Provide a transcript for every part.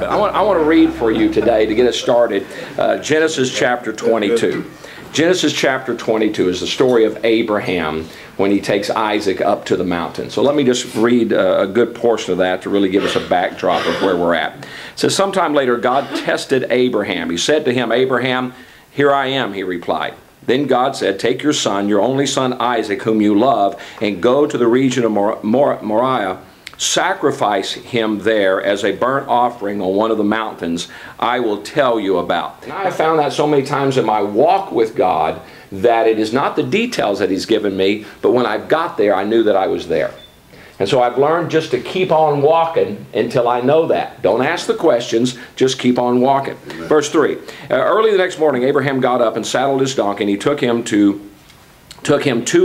But I want to read for you today to get us started Genesis chapter 22. Genesis chapter 22 is the story of Abraham when he takes Isaac up to the mountain. So let me just read a good portion of that to really give us a backdrop of where we're at. It says, sometime later God tested Abraham. He said to him, Abraham, here I am, he replied. Then God said, take your son, your only son Isaac, whom you love, and go to the region of Moriah. Sacrifice him there as a burnt offering on one of the mountains I will tell you about. And I have found that so many times in my walk with God that it is not the details that He's given me, but when I got there, I knew that I was there. And so I've learned just to keep on walking until I know that. Don't ask the questions, just keep on walking. Amen. Verse 3. Early the next morning, Abraham got up and saddled his donkey, and he took him two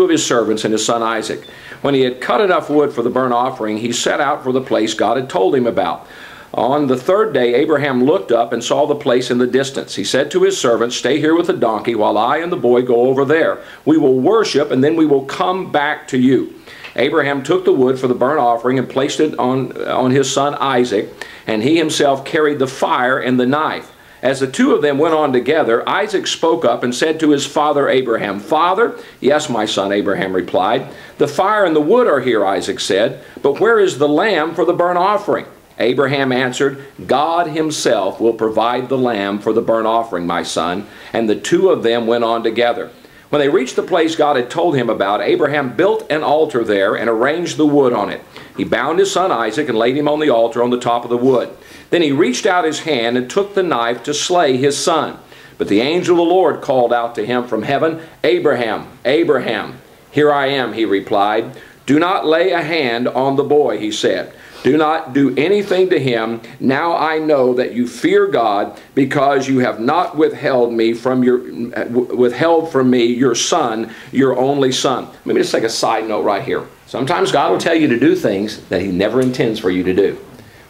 of his servants and his son Isaac. When he had cut enough wood for the burnt offering, he set out for the place God had told him about. On the third day, Abraham looked up and saw the place in the distance. He said to his servants, stay here with the donkey while I and the boy go over there. We will worship, and then we will come back to you. Abraham took the wood for the burnt offering and placed it on his son Isaac, and he himself carried the fire and the knife. As the two of them went on together, Isaac spoke up and said to his father Abraham, Father? Yes, my son, Abraham replied. The fire and the wood are here, Isaac said, but where is the lamb for the burnt offering? Abraham answered, God himself will provide the lamb for the burnt offering, my son. And the two of them went on together. When they reached the place God had told him about, Abraham built an altar there and arranged the wood on it. He bound his son Isaac and laid him on the altar on the top of the wood. Then he reached out his hand and took the knife to slay his son. But the angel of the Lord called out to him from heaven, Abraham, Abraham. Here I am, he replied. Do not lay a hand on the boy, he said. Do not do anything to him. Now I know that you fear God, because you have not withheld from me your son, your only son. Let me just take a side note right here. Sometimes God will tell you to do things that He never intends for you to do.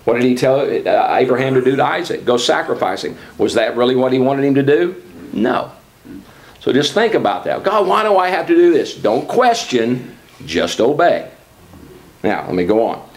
What did He tell Abraham to do to Isaac? Go sacrifice him. Was that really what He wanted him to do? No. So just think about that. God, why do I have to do this? Don't question, just obey. Now, let me go on.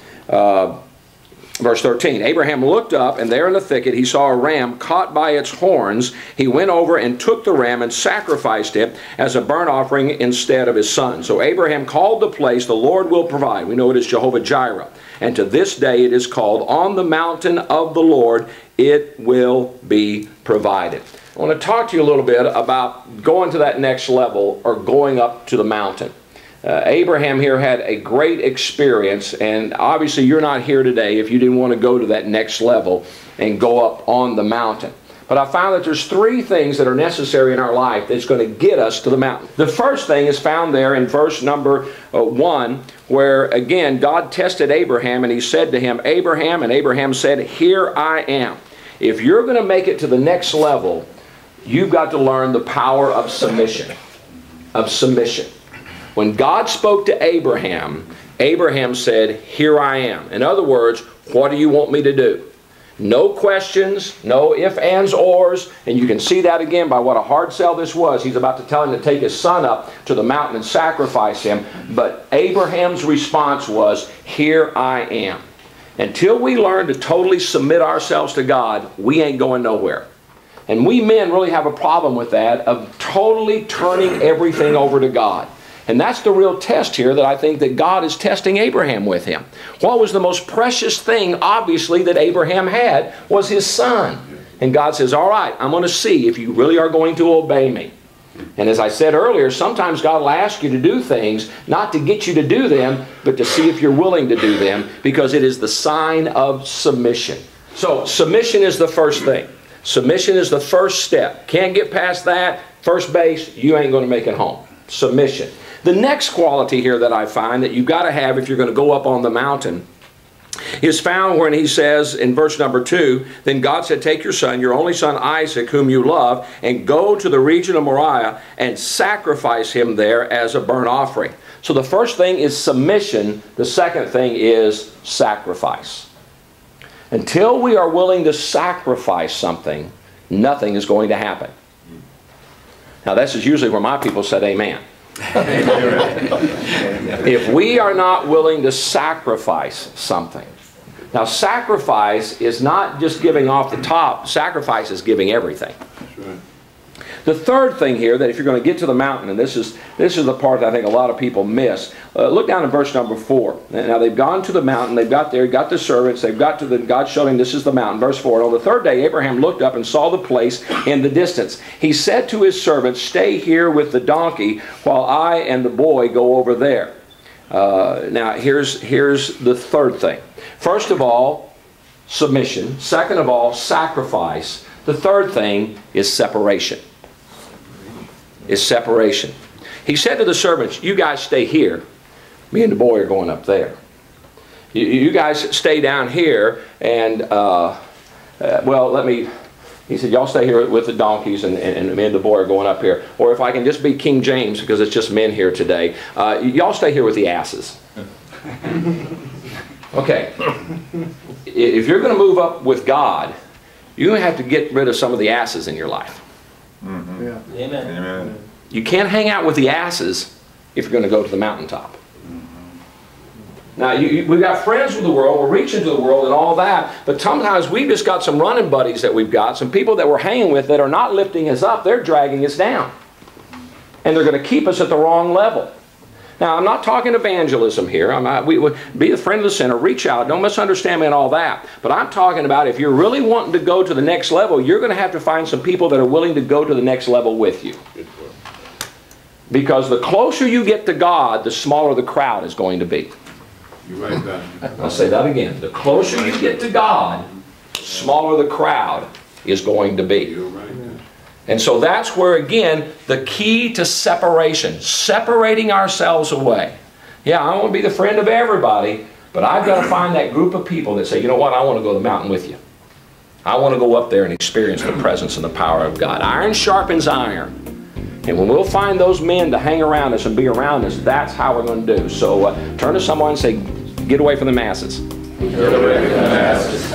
Verse 13, Abraham looked up, and there in the thicket he saw a ram caught by its horns. He went over and took the ram and sacrificed it as a burnt offering instead of his son. So Abraham called the place, the Lord will provide. We know it is Jehovah Jireh. And to this day it is called, on the mountain of the Lord it will be provided. I want to talk to you a little bit about going to that next level, or going up to the mountain. Abraham here had a great experience, and obviously you're not here today if you didn't want to go to that next level and go up on the mountain. But I found that there's three things that are necessary in our life that's going to get us to the mountain. The first thing is found there in verse number 1, where again God tested Abraham, and He said to him, Abraham, and Abraham said, here I am. If you're going to make it to the next level, you've got to learn the power of submission. Of submission. When God spoke to Abraham, Abraham said, here I am. In other words, what do you want me to do? No questions, no ifs, ands, ors. And you can see that again by what a hard sell this was. He's about to tell him to take his son up to the mountain and sacrifice him. But Abraham's response was, here I am. Until we learn to totally submit ourselves to God, we ain't going nowhere. And we men really have a problem with that, of totally turning everything over to God. And that's the real test here that I think that God is testing Abraham with him. What was the most precious thing, obviously, that Abraham had was his son. And God says, all right, I'm going to see if you really are going to obey me. And as I said earlier, sometimes God will ask you to do things, not to get you to do them, but to see if you're willing to do them, because it is the sign of submission. So submission is the first thing. Submission is the first step. Can't get past that, first base, you ain't going to make it home. Submission. The next quality here that I find that you've got to have if you're going to go up on the mountain is found when He says in verse number 2, then God said, take your son, your only son Isaac, whom you love, and go to the region of Moriah and sacrifice him there as a burnt offering. So the first thing is submission. The second thing is sacrifice. Until we are willing to sacrifice something, nothing is going to happen. Now this is usually where my people said amen. If we are not willing to sacrifice something, Now, sacrifice is not just giving off the top. Sacrifice is giving everything. That's right. The third thing here, that if you're going to get to the mountain, and this is the part that I think a lot of people miss. Look down at verse number 4. Now they've gone to the mountain, they've got there, got the servants, they've got to the, God showed him this is the mountain. Verse 4, and on the third day Abraham looked up and saw the place in the distance. He said to his servants, stay here with the donkey while I and the boy go over there. Now here's the third thing. First of all, submission. Second of all, sacrifice. The third thing is separation. Is separation. He said to the servants, you guys stay here. Me and the boy are going up there. You guys stay down here and, he said, y'all stay here with the donkeys and me and the boy are going up here. Or if I can just be King James, because it's just men here today, y'all stay here with the asses. Okay. If you're going to move up with God, you're going to have to get rid of some of the asses in your life. Mm-hmm. Yeah. Amen. Amen. You can't hang out with the asses if you're going to go to the mountaintop. Now, we've got friends with the world, we're reaching to the world and all that, but sometimes we've just got some running buddies that we've got, some people that we're hanging with that are not lifting us up, they're dragging us down. And they're going to keep us at the wrong level. Now, I'm not talking evangelism here. Be the friend of the sinner, reach out, don't misunderstand me and all that. But I'm talking about if you're really wanting to go to the next level, you're going to have to find some people that are willing to go to the next level with you. Because the closer you get to God, the smaller the crowd is going to be. You're right about that. I'll say that again. The closer you get to God, the smaller the crowd is going to be. You're right. And so that's where, again, the key to separation, separating ourselves away. Yeah, I want to be the friend of everybody, but I've got to find that group of people that say, you know what, I want to go to the mountain with you. I want to go up there and experience the presence and the power of God. Iron sharpens iron. And when we'll find those men to hang around us and be around us, that's how we're going to do. So turn to someone and say, get away from the masses. Get away from the masses.